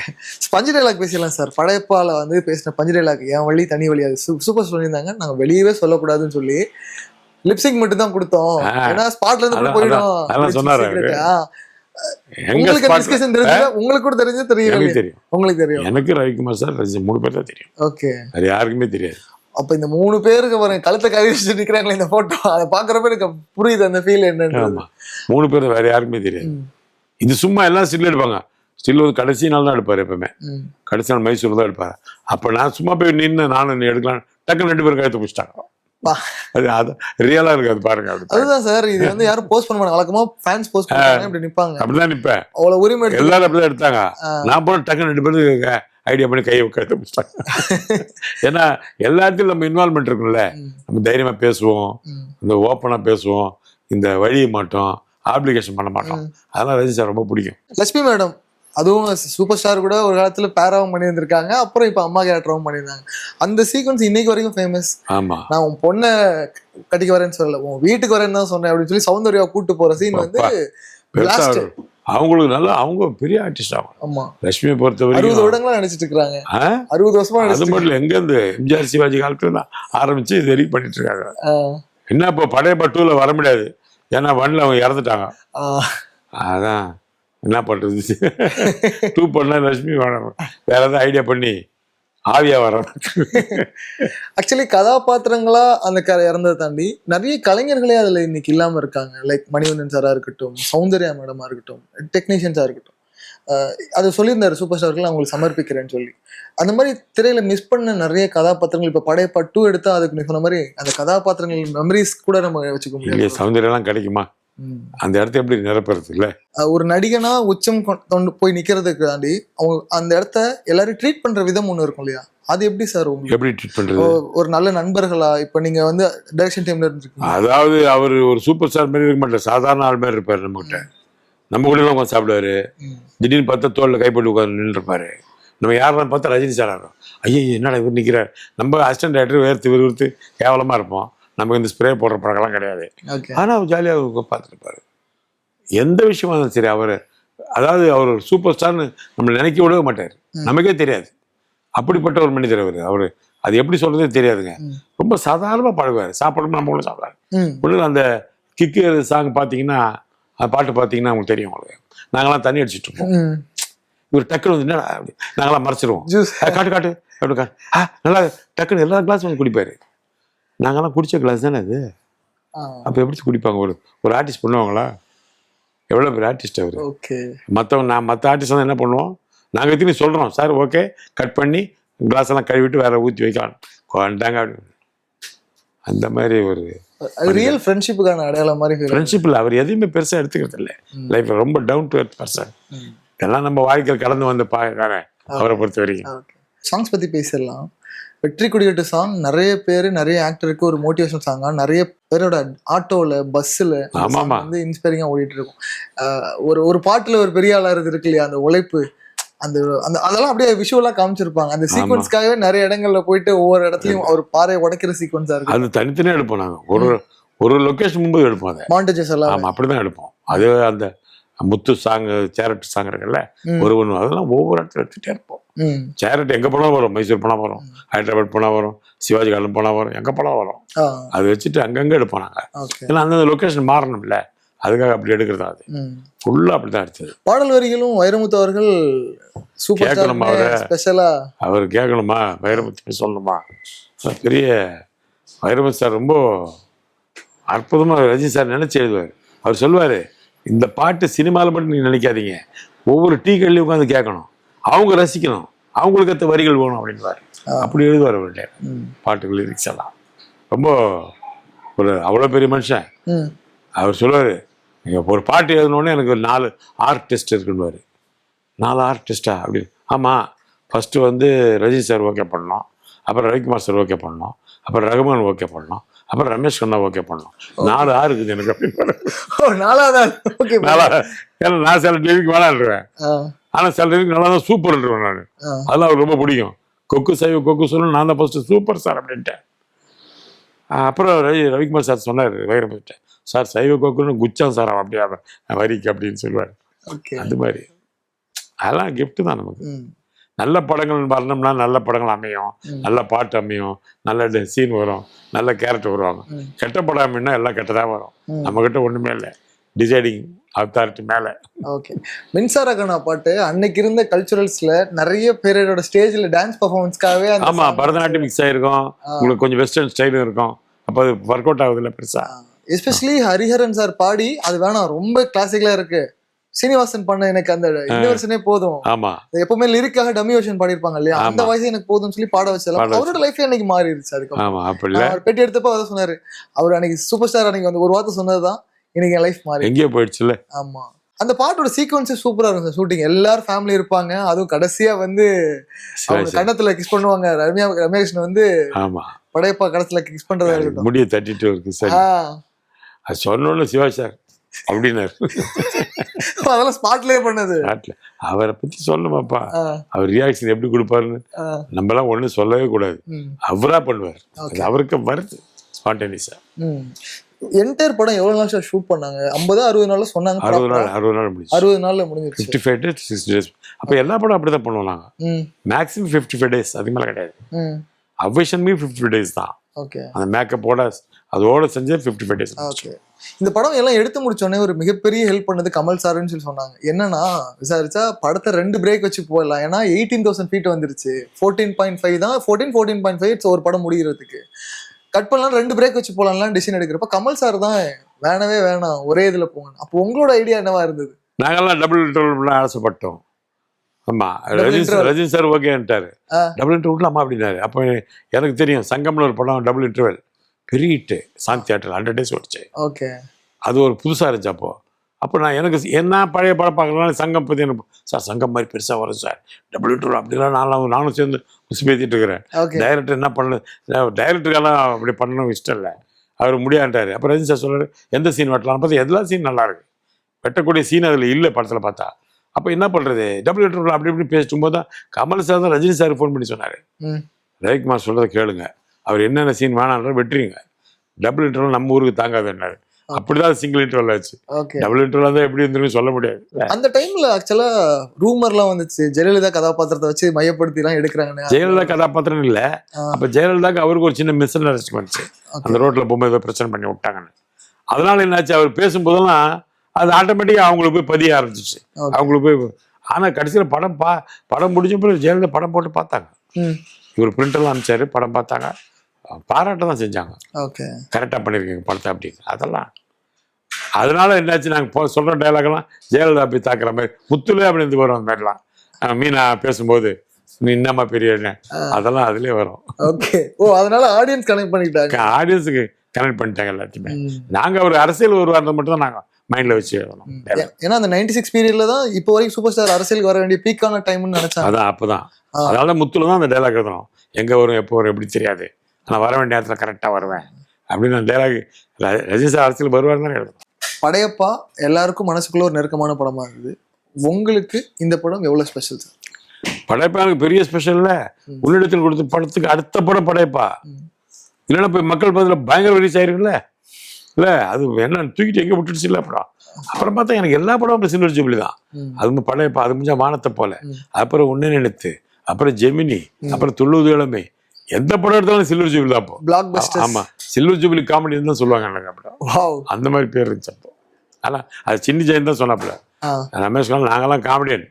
பஞ்சு டைலாக் பேசலாம் சார். படையப்பால வந்து பேசின பஞ்சு டைலாக், என் வழி தனி வழி, அது சூப்பர் சொல்லியிருந்தாங்க. நாங்க வெளியவே சொல்லக்கூடாதுன்னு சொல்லி லிப்சிங் மட்டும் தான் கொடுத்தோம், ஏன்னா ஸ்பாட்ல இருந்து போயிடும் சொன்னாரு. உங்களுக்கு டிஸ்கஷன் தெரிஞ்சா உங்களுக்கு கூட தெரிஞ்சா தெரியும். உங்களுக்கு தெரியும், எனக்கு ரவிக்குமார் சார், ரஜினி 3 பேர் தான் தெரியும். ஓகே, அது யாருக்குமே தெரியாது. அப்ப இந்த 3 பேருக்கு பாருங்க கழுத்தை கை வச்சுட்டு நிக்கிறாங்களே இந்த போட்டோ, அதை பாக்குறப்ப எனக்கு புரியுது அந்த ஃபீல் என்னன்னு. 3 பேர் வேற யாருக்குமே தெரியாது. இது சும்மா எல்லாம் ஸ்டில் எடுப்பாங்க. ஸ்டில் வந்து கடைசி நாள் தான் எடுப்பாரு எப்பவுமே. கடைசி நாள் மைசூர் தான் எடுப்பாரு. அப்ப நான் சும்மா போய் நின்று நானும் எடுக்கலாம், டக்குன்னு 2 பேரும் கழுத்து பிடிச்சிட்டாங்க. அது ரியலா இருக்காது பாருங்க. அதுதான் சார், இது வந்து யாரும் போஸ்ட் பண்ண மாட்டாங்க. வழக்கமா ஃபேன்ஸ் போஸ்ட் பண்ணுவாங்க, அப்படி நிப்பாங்க. அப்படிதான் நிப்பேன், அவ்வளவு உரிமை எல்லாரும் அப்படிதான் எடுத்தாங்க. நான் போன டக்குன்னு 2 பேரும் ஐடியா பண்ணி கையை கழுத்து பிடிச்சிட்டாங்க. ஏன்னா எல்லாத்தையும் நம்ம இன்வால்மெண்ட் இருக்கும்ல, நம்ம தைரியமா பேசுவோம், இந்த ஓப்பனா பேசுவோம், இந்த வழிய மாட்டோம், ஆப்ளிகேஷன் பண்ண மாட்டோம். அதெல்லாம் ரஜினி சார் ரொம்ப பிடிக்கும். லட்சுமி மேடம் அதுவும் சூப்பர் ஸ்டார் கூட ஒரு காலத்துல பேராவும் பண்ணியிருந்திருக்காங்க, அப்புறம் இப்ப அம்மா கேரக்டராவும் பண்ணியிருந்தாங்க. அந்த சீக்வன்ஸ் இன்னைக்கு வரைக்கும் ஃபேமஸ். ஆமா, நான் உன் பொண்ணை கட்டிக்க வரேன்னு சொல்லல, உன் வீட்டுக்கு வரேன்னு தான் சொன்னேன் அப்படின்னு சொல்லி சௌந்தர்யா கூட்டு போற சீன் வந்து அவங்களுக்கு நல்லா, அவங்க பெரிய ஆர்டிஸ்ட் ஆகும். ஆமா, லட்சுமியை பொறுத்தவரை 60 வருடங்களா நடிச்சிட்டு இருக்காங்க. 60 வருஷமா. அது மட்டும் எங்க இருந்து எம்ஜிஆர் சிவாஜி காலத்துல தான் ஆரம்பிச்சு இது வரைக்கும் பண்ணிட்டு இருக்காங்க. என்ன இப்போ படையப்பா 2ல வர முடியாது, ஏன்னா 1ல அவங்க இறந்துட்டாங்க. அதான் என்ன பண்றது, 2 பண்ணா லட்சுமி வேற ஏதாவது ஐடியா பண்ணி ஆவியா வர. ஆக்சுவலி கதாபாத்திரங்களா அந்த இறந்ததை தாண்டி நிறைய கலைஞர்களே அதுல இன்னைக்கு இல்லாம இருக்காங்க. லைக் மணிவண்ணன் சாரா இருக்கட்டும், சௌந்தர்யா மேடமா இருக்கட்டும், டெக்னீஷியன்ஸா இருக்கட்டும். அது சொல்லியிருந்தாரு சூப்பர் ஸ்டார்கள் அவங்களுக்கு சமர்ப்பிக்கிறேன்னு சொல்லி. அந்த மாதிரி திரையில மிஸ் பண்ண நிறைய கதாபாத்திரங்கள் இப்ப படையப்பா 2 எடுத்தா அதுக்கு நீ சொன்ன மாதிரி அந்த கதாபாத்திரங்கள் மெமரிஸ் கூட நம்ம வச்சுக்க முடியும். சௌந்தர்யெல்லாம் கிடைக்குமா அந்த இடத்த எப்படி நிரப்புறது இல்ல? ஒரு நடிகனா உச்சம் கொண்டு போய் நிக்கிறதுக்கு தாண்டி அவங்க அந்த இடத்த எல்லாரும் ட்ரீட் பண்ற விதம் ஒண்ணு இருக்கும் இல்லையா, அது எப்படி சார் உங்களுக்கு எப்படி ட்ரீட் பண்றது? ஒரு நல்ல நண்பர்களா இப்ப நீங்க வந்து டைரக்ஷன் டீம்ல இருந்திருக்கீங்க. அதாவது அவர் ஒரு சூப்பர் ஸ்டார் மாதிரி இருக்க மாட்டார், சாதாரண ஆள் மாதிரி இருப்பாரு. நம்ம கிட்ட நம்ம கூட உட்காந்து சாப்பிடுவாரு, திடீர்னு பார்த்தா தோல்ல கைப்பட்டு உட்காந்து நின்று இருப்பாரு. நம்ம யாரெல்லாம் பார்த்தா ரஜினி சார் ஆகும், ஐயோ என்னடா இவர் நிற்கிறார். நம்ம அசிஸ்டன்ட் டைரக்டர் வேர்த்து கேவலமா இருப்போம், நமக்கு இந்த ஸ்ப்ரே போடுற பழக்கம்லாம் கிடையாது. ஆனால் அவர் ஜாலியாக பார்த்துருப்பாரு எந்த விஷயமா இருந்தாலும் சரி. அவர் அதாவது அவர் சூப்பர் ஸ்டார்னு நம்ம நினைக்க விடவே மாட்டார், நமக்கே தெரியாது. அப்படிப்பட்ட ஒரு மனிதர் அவர் அது எப்படி சொல்றதே தெரியாதுங்க. ரொம்ப சாதாரணமாக பழகுவார். சாப்பிடணும் நம்ம கூட சாப்பிடுவாரு. அந்த கிக்கு சாங் பார்த்தீங்கன்னா, பாட்டு பார்த்தீங்கன்னா அவங்களுக்கு தெரியும். அவங்களுக்கு நாங்களாம் தண்ணி அடிச்சுட்டு இருப்போம். இவர் டக்குன்னு வந்து என்னடா அப்படி நாங்களாம் மறைச்சிருவோம். ஜூஸ் காட்டு காட்டு அப்படி காட்டு நல்லா டக்குன்னு எல்லா கிளாஸும் வந்து குடிப்பாரு. நாங்கெல்லாம் குடிச்ச கிளாஸ் தானே அது. அப்போ எப்படி குடிப்பாங்க? ஒரு ஆர்டிஸ்ட் பண்ணுவாங்களா? எவ்வளோ பெரிய ஆர்டிஸ்ட் அவர். ஓகே. மற்ற ஆர்டிஸ்ட் வந்து என்ன பண்ணுவோம், நாங்கள் எத்தனை சொல்கிறோம் சார் ஓகே கட் பண்ணி கிளாஸ் எல்லாம் கழுவிட்டு வேற ஊற்றி வைக்கலாம் கொண்டாங்க அப்படி. அந்த மாதிரி ஒரு ரியல் ஃப்ரெண்ட்ஷிப்புக்கான அடையாளம் மாதிரி. ஃப்ரெண்ட்ஷிப்பில் அவர் எதையுமே பெருசாக எடுத்துக்கிறது இல்லை. லைஃப் ரொம்ப டவுன் டு எர்த் பர்சன். எல்லாம் நம்ம வாழ்க்கையில் கடந்து வந்து பாருங்க அவரை பொறுத்த வரைக்கும். சாங்ஸ் பற்றி பேசிடலாம். வெற்றி கொடிகட்டு சாங் நிறைய பேர் நிறைய ஆக்டருக்கு ஒரு மோட்டிவேஷன் சாங்கா நிறைய பேரோட ஆட்டோல பஸ்ஸில் வந்து இன்ஸ்பைரிங்கா ஓடிட்டு இருக்கும். ஒரு பாட்டுல ஒரு பெரிய ஆளாகிறது இருக்கு இல்லையா, அந்த உழைப்பு, அந்த அந்த அதெல்லாம் அப்படியே விஷுவலா காமிச்சிருப்பாங்க. அந்த சீக்வன்ஸ்க்காகவே நிறைய இடங்கள்ல போயிட்டு ஒவ்வொரு இடத்துலயும் ஒரு பாறை உடைக்கிற சீக்வன்ஸா இருக்கு. அது தனித்தனியா எடுப்போம் நாங்க. ஒரு லொகேஷன் முன்பு எடுப்போம். அதை மாண்டேஜஸ் எல்லாம் ஆமா அப்படிதான் எடுப்போம். அது அந்த முத்து சாங் சேரட் சாங் இருக்குல்ல ஒன்று அதெல்லாம் ஒவ்வொரு இடத்துல எடுத்துட்டே இருப்போம். சேரட் எங்க போனா வரும், மைசூர் போனா வரும், ஹைதராபாத் போனா வரும், சிவாஜி கார்டன் போனா வரும், எங்க போனா வரும். அது வச்சுட்டு அங்கங்க எடுப்போம் நாங்க. ஏன்னா அந்தந்த லொகேஷன் மாறணும்ல, அதுக்காக அப்படி எடுக்கிறதா. அது ஃபுல்லா அப்படிதான் எடுத்தது. பாடல் வரிகளும் வைரமுத்து அவர்கள் சூப்பர் கேட்கணுமா? ஸ்பெஷலா அவர் கேட்கணுமா? வைரமுத்து சொல்லணுமா? பெரிய வைரமுத்து சார் ரொம்ப அற்புதமா ரஜினி சார் நினைச்சு எழுதுவார். அவர் சொல்லுவாரு, இந்த பாட்டு சினிமாவில் மட்டும் நீங்க நினைக்காதீங்க, ஒவ்வொரு டீ கடையிலையும் உட்காந்து கேட்கணும், அவங்க ரசிக்கணும், அவங்களுக்கு ஏற்ற வரிகள் வேணும் அப்படின்வார். அப்படி எழுதுவார் அவருடைய பாட்டுகள் லிரிக்ஸ் எல்லாம். ரொம்ப ஒரு அவ்வளோ பெரிய மனுஷன். அவர் சொல்லுவார், நீங்கள் ஒரு பாட்டு எழுதினோடனே எனக்கு 4 ஆர்டிஸ்ட் இருக்குன்னுவார். 4 ஆர்டிஸ்டா அப்படின்னு? ஆமாம், ஃபஸ்ட்டு வந்து ரஜினி சார் ஓகே பண்ணோம், அப்புறம் ரவிக்குமார் சார் ஓகே பண்ணோம், அப்புறம் ரகுமான் ஓகே பண்ணோம், அப்புறம் ரமேஷ் கண்ணா ஓகே பண்ணோம். 4 ஆறு இருக்குது எனக்கு அப்படின்னு. 4ஆவது ஏன்னா நான் சில டிவிக்கு வேணாடுவேன், ஆனால் சில டிவிக்கு நல்லா தான் சூப்பர்ன்றேன் நான். அதெல்லாம் அவருக்கு ரொம்ப பிடிக்கும். கொக்கு சைவ கொக்கு சொல்லணும், நான் தான் ஃபர்ஸ்ட் சூப்பர் சார் அப்படின்ட்டேன். அப்புறம் ரவிக்குமார் சார் சொன்னார் வைரமுத்து சார், சைவ கொக்குன்னு குச்சம் சார் அப்படியே வரிக்கு அப்படின்னு சொல்லுவார். அது மாதிரி அதெல்லாம் கிஃப்ட் தான் நமக்கு. நல்ல படங்கள் வரணும்னா நல்ல படங்கள் அமையும், நல்ல பாட்டு அமையும், நல்ல சீன் வரும், நல்ல கேரக்டர் வருவாங்க. கெட்ட படம் அமைனா எல்லாம் கெட்டதாக வரும். நம்ம கிட்ட ஒண்ணுமே இல்லை, டிசைடிங் அத்தாரிட்டி மேல. ஓகே. மின்சார கண்ணா பாட்டு அன்னைக்கு இருந்த கல்ச்சுரல்ஸ்ல நிறைய பேரோட ஸ்டேஜ்ல டான்ஸ் பெர்ஃபார்மன்ஸ்க்காகவே. ஆமா, பரதநாட்டியம் மிக்ஸ் ஆயிருக்கும், உங்களுக்கு கொஞ்சம் வெஸ்டர்ன் ஸ்டைலும் இருக்கும். அப்போ அது ஒர்க் அவுட் ஆகுதுல்ல பெருசா. எஸ்பெஷலி ஹரிஹரன் சார் பாடி அது வேணாம், ரொம்ப கிளாசிக்கலா இருக்கு, சீனிவாசன் பண்ண எனக்கு அந்த இன்வர்ஷனே போதும். ஆமா, எப்பவுமே லிரிக்காக டம்மி வெர்ஷன் பாடிருப்பாங்க இல்லையா, அந்த வயசு எனக்கு போதும்னு சொல்லி பாட வச்சலாம். அவரோட லைஃப் அன்னைக்கு மாறிடுச்சு. அதுக்கு பேட்டி எடுத்தப்போ அதை சொன்னாரு, அவர் அன்னைக்கு சூப்பர் ஸ்டார் அன்னைக்கு வந்து ஒரு வார்த்தை சொன்னதுதான் இன்னைக்கு என் லைஃப் மாறி எங்கேயோ போயிடுச்சுல்ல. ஆமா, அந்த பாட்டோட சீக்வன்ஸே சூப்பரா இருக்கும் சார். ஷூட்டிங் எல்லாரும் ஃபேமிலி இருப்பாங்க, அதுவும் கடைசியா வந்து கண்ணத்துல கிஸ் பண்ணுவாங்க. ரமேஷ்ணன் வந்து படையப்பா கடைசியில கிஸ் பண்றதா இருக்கட்டும், முடிய தட்டிட்டு இருக்கு சார். அது சொன்னோன்னு சிவா சார் அப்படின்னாரு. அதெல்லாம் ஸ்பாட்லயே பண்ணது. அவரை பத்தி சொல்லணுமாப்பா, அவர் ரியாக்ஷன் எப்படி கொடுப்பாருன்னு நம்ம எல்லாம் ஒண்ணு சொல்லவே கூடாது. அவரா பண்ணுவார், அவருக்கு வருது ஸ்பான்டேனியஸா. என்டையர் படம் எவ்வளவு நாள் ஷூட் பண்ணாங்க? 50-60 நாள்ல சொன்னாங்க. 60 நாள்ல முடிஞ்சிருச்சு. 55 days 60 days. அப்ப எல்லா படம் அப்படிதான் பண்ணுவோம் நாங்க. மேக்ஸிமம் 55 days, அதுக்கு மேல கிடையாது. அவ்வேஷன்மே 55 days தான். ஓகே. அந்த மேக்கப்போட அதோட செஞ்சே 55 days. ஓகே. இந்த படம் எல்லாம் எடுத்து முடிச்சோடனே ஒரு மிகப்பெரிய ஹெல்ப் பண்ணது கமல் சார்ன்னு சொல்லி சொன்னாங்க. என்னன்னா, விசாரிச்சா படத்தை 2 பிரேக் வச்சு போயிடலாம், ஏன்னா 18,000 feet வந்துருச்சு. 14.5 தான், 14.5 ஒரு படம் முடிகிறதுக்கு. கட் பண்ணலாம், 2 பிரேக் வச்சு போலாம்லாம் டிசிஷன் எடுக்கிறப்ப கமல் சார் தான் வேணவே வேணாம் ஒரே இதுல போங்க. அப்போ உங்களோட ஐடியா என்னவா இருந்தது? நாங்கெல்லாம் டபுள் இன்டர்வல் ஆசைப்பட்டோம். ஆமா, ரஜினி சார் ஓகேன்ட்டாரு, டபுள் இன்டர்வல் அம்மா அப்படின்னாரு. அப்போ எனக்கு தெரியும் சங்கம்ல ஒரு படம் டபுள் இன்டர்வல் பெரிய ஹிட்டு, சாந்தி தியேட்டர் 100 days ஓடிச்சு. ஓகே. அது ஒரு புதுசா இருந்துச்சு. அப்போ நான் எனக்கு என்ன பழைய படம் பார்க்கலாம், சங்கம் பற்றி எனக்கு சார் சங்கம் மாதிரி பெருசாக வரும் சார், டபுள் இன்டர்வல் அப்படிலாம் நானும் சேர்ந்து பேத்திட்டு இருக்கிறேன். டைரக்டர் என்ன பண்ணு, டைரக்டருக்கெல்லாம் அப்படி பண்ணணும் இஷ்டம் இல்லை, அவர் முடியாண்டாரு. அப்போ ரஜினி சார் சொல்றாரு எந்த சீன் வெட்டலாம் பார்த்தா எல்லா சீன் நல்லா இருக்கு, வெட்டக்கூடிய சீன் அதில் இல்லை படத்தில் பார்த்தா. அப்போ என்ன பண்ணுறது, டபுள் இன்டர்வல் அப்படி இப்படி பேசிட்டு போது தான் கமல் சார் தான் ரஜினி சார் ஃபோன் பண்ணி சொன்னார், ரவிக்குமார் சொல்கிறத கேளுங்க, அவர் என்னென்ன சீன் வேணான்ற வெட்டுறீங்க, டபுள் இன்டர்வல் நம்ம ஊருக்கு தாங்காதுன்னாரு. அப்படிதான் சிங்கிள் இன்டர்வல் ஆச்சு. டபுள் இன்டர்வல் தான் எப்படி இருந்துன்னு சொல்ல முடியாது. அந்த டைம்ல ஆக்சுவலா ரூமர்லாம் வந்துச்சு, ஜெயலலிதா கதாபாத்திரத்தை வச்சு மையப்படுத்தி எல்லாம் எடுக்கிறாங்க. ஜெயலலிதா கதாபாத்திரம் இல்ல, அப்ப ஜெயலலிதாக்கு அவருக்கு ஒரு சின்ன மிஸ் அண்டர்ஸ்டாண்டிங் வந்துச்சு. அந்த ரோட்ல போகும்போது ஏதோ பிரச்சனை பண்ணி விட்டாங்கன்னு. அதனால என்னாச்சு, அவர் பேசும்போதெல்லாம் அது ஆட்டோமேட்டிக்கா அவங்களுக்கு போய் பதிய ஆரம்பிச்சிச்சு. அவங்களுக்கு போய் ஆனா கடைசியில படம் முடிஞ்ச பிறகு ஜெயலலிதா படம் போட்டு பார்த்தாங்க. இவர் பிரிண்டர்லாம் அனுப்பிச்சாரு, படம் பார்த்தாங்க, பாராட்ட தான் செஞ்சாங்க. ஓகே, கரெக்டா பண்ணிருக்கீங்க படத்தை அப்படின்னு. அதெல்லாம் அதனால என்னாச்சு, நாங்கள் சொல்ற டைலாக்லாம் ஜெயலலிதா போய் தாக்குற மாதிரி முத்துலே அப்படி இருந்து வரும். அந்த மாதிரிலாம் மீனா பேசும்போது நீ என்னம்மா பெரிய அதெல்லாம் அதுலயே வரும். ஓகே. ஓ, அதனால ஆடியன்ஸ் கனெக்ட் பண்ணிட்டாங்க, ஆடியன்ஸுக்கு கனெக்ட் பண்ணிட்டாங்க எல்லாத்தையுமே. நாங்க ஒரு அரசியல் வருவார்னு மட்டும் தான் நாங்க மைண்ட்ல வச்சு எழுதணும். ஏன்னா அந்த 96 பீரியட்ல தான் இப்போ வரைக்கும் சூப்பர் ஸ்டார் அரசியலுக்கு வர வேண்டிய பீக்கான டைம்னு நினைச்சாங்க. அதான் அப்பதான். அதனால முத்துல தான் அந்த டைலாக் எழுதணும். எங்க வரும் எப்போ வரும் எப்படி தெரியாது, நான் வர வேண்டிய நேரத்துல கரெக்டா வருவேன் அப்படின்னு அந்த டைலாக் ரஜினி சார் அரசியல் வருவார் தான் எழுதணும். படையப்பா எல்லாருக்கும் மனசுக்குள்ள ஒரு நெருக்கமான படமா இருக்குது. உங்களுக்கு இந்த படம் எவ்வளவு ஸ்பெஷல் சார்? படையப்பா எனக்கு பெரிய ஸ்பெஷல்ல. உள்ளிடத்தில் கொடுத்த படத்துக்கு அடுத்த படம் படையப்பா. இல்லைன்னா போய் மக்கள் பதில பயங்கர ரீச் ஆயிருக்குல்ல. இல்ல அது என்ன தூக்கிட்டு எங்க விட்டுடுச்சு இல்ல படம். அப்புறம் பார்த்தா எனக்கு எல்லா படமும் சில்வர் ஜூப்ளி தான். அது படையப்பா, அது முடிஞ்சா வானத்தை போல, அப்புறம் ஒன்னே நினைத்து, அப்புறம் ஜெமினி, அப்புறம் துள்ளுவது இளமை, எந்த படம் எடுத்தாலும் சில்வர் ஜூப்ளி தான். அப்போ பிளாக் பஸ்டர்ஸ். ஆமா, சில்வர் ஜூப்ளி காமெடி தான் சொல்லுவாங்க எனக்கு. அப்புறம் அந்த மாதிரி பேர் இருந்துச்சு அப்போ. ஆனா அது சின்னி ஜெயன் தான் சொன்னாப்புல, ரமேஷ் சொன்னா நாங்கெல்லாம் காமெடியன்,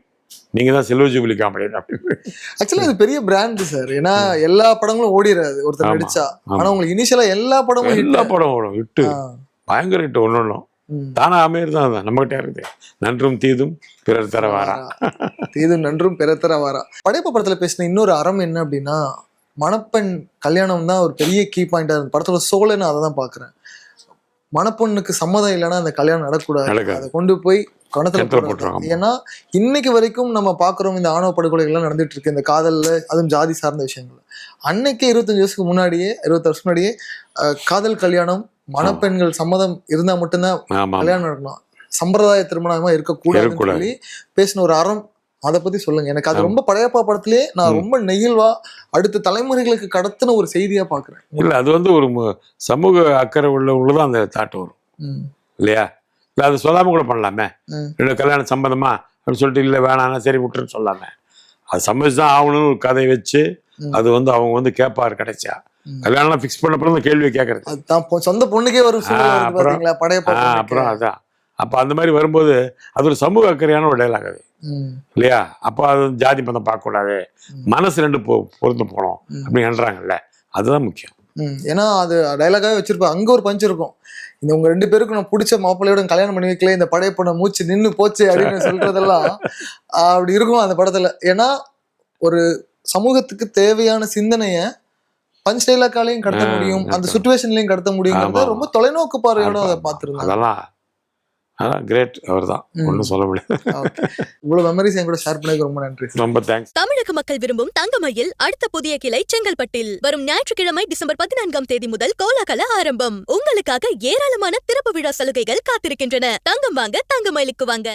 நீங்க தான் சில்வர் ஜூப்ளி காமெடியன் அப்படின்னு. ஆக்சுவலா இது பெரிய பிராண்ட் சார். ஏன்னா எல்லா படங்களும் ஓடிடாது ஒருத்தர் நடிச்சா. ஆனா உங்களுக்கு இனிஷியலா எல்லா படம் ஓடும், இட்டு பயங்கர இட்டு ஒன்னும் தானா அமையர் தான் நம்ம கிட்ட இருக்குது. நன்றும் தீதும் பிறர் தர வாரா, தீதும் நன்றும் பிறர் தர வாரா. படையப்பா படத்துல பேசின இன்னொரு அறம் என்ன அப்படின்னா, மணப்பெண் கல்யாணம் தான் ஒரு பெரிய கீ பாயிண்டா இருக்கு படத்தோட சோலை. நான் அதை தான் பாக்குறேன். மணப்பெண்ணுக்கு சம்மதம் இல்லைன்னா அந்த கல்யாணம் நடக்கூடாது, அதை கொண்டு போய் கணத்துல போட்டுருவாங்க. ஏன்னா இன்னைக்கு வரைக்கும் நம்ம பாக்குறோம் இந்த ஆணவ படுகொலைகள் எல்லாம் நடந்துட்டு இருக்கு, இந்த காதல்ல, அதுவும் ஜாதி சார்ந்த விஷயங்கள். அன்னைக்கே 25 வருஷத்துக்கு முன்னாடியே, 20 வருஷம் முன்னாடியே காதல் கல்யாணம், மணப்பெண்கள் சம்மதம் இருந்தா மட்டும்தான் கல்யாணம் நடக்கணும், சம்பிரதாய திருமணமா இருக்கக்கூடாதுன்னு சொல்லி பேசின ஒரு அறம். அதை பத்தி சொல்லுங்க. எனக்கு அது ரொம்ப படையப்பா படத்திலேயே நான் ரொம்ப நெகிழ்வா அடுத்த தலைமுறைகளுக்கு கடத்தின ஒரு செய்தியா பாக்குறேன். இல்ல அது வந்து ஒரு சமூக அக்கறை உள்ளதான் அந்த தாட்டு வரும் இல்லையா? இல்ல அது சொல்லாம கூட பண்ணலாமே, கல்யாணம் சம்மதமா அப்படின்னு சொல்லிட்டு இல்ல வேணாம் சரி விட்டுருன்னு சொல்லாம, அது சம்மதிச்சுதான் ஆகணும்னு ஒரு கதையை வச்சு அது வந்து அவங்க வந்து கேட்பாரு. கிடைச்சா கல்யாணம் பிக்ஸ் பண்ண அப்புறம் கேள்வியை கேட்கறது, அதுதான் சொந்த பொண்ணுக்கே வரும். அப்புறம் அதான் அப்ப அந்த மாதிரி வரும்போது அது ஒரு சமூக அக்கறையான ஒரு டைலாக் அது இல்லையா? அப்போ அது ஜாதி மதம் பார்க்க கூடாது, மனசு ரெண்டு பொருந்து போனோம் அப்படின்றாங்கல்ல, அதுதான் முக்கியம். ஏன்னா அது டைலாகாவே வச்சிருப்பேன். அங்க ஒரு பஞ்ச் இருக்கும், இந்த உங்க 2 பேருக்கும் நான் பிடிச்ச மாப்பிள்ளையோட கல்யாணம் பண்ணி வைக்கல, இந்த படையப்பட மூச்சு நின்று போச்சு அப்படின்னு சொல்றதெல்லாம் அப்படி இருக்கும் அந்த படத்துல. ஏன்னா ஒரு சமூகத்துக்கு தேவையான சிந்தனைய பஞ்ச் டைலாக்காலையும் கடத்த முடியும், அந்த சுச்சுவேஷன்லயும் கடத்த முடியும். ரொம்ப தொலைநோக்கு பார்வையோட அதை பார்த்துருந்தேன். அதெல்லாம் கிரேட். அவர் தான், ஒன்றும் சொல்ல முடியாது. இவ்வளவு மெமரிஸ் என் கூட ஷேர் பண்ணதுக்கு ரொம்ப நன்றி. ரொம்ப தேங்க்ஸ். தமிழக மக்கள் விரும்பும் தங்கமயில் அடுத்த புதிய கிளை செங்கல்பட்டில் வரும் ஞாயிற்றுக்கிழமை டிசம்பர் 14ஆம் தேதி முதல் கோலாகல ஆரம்பம். உங்களுக்காக ஏராளமான திறப்பு விழா சலுகைகள் காத்திருக்கின்றன. தங்கம் வாங்க, தங்கமயிலுக்கு வாங்க.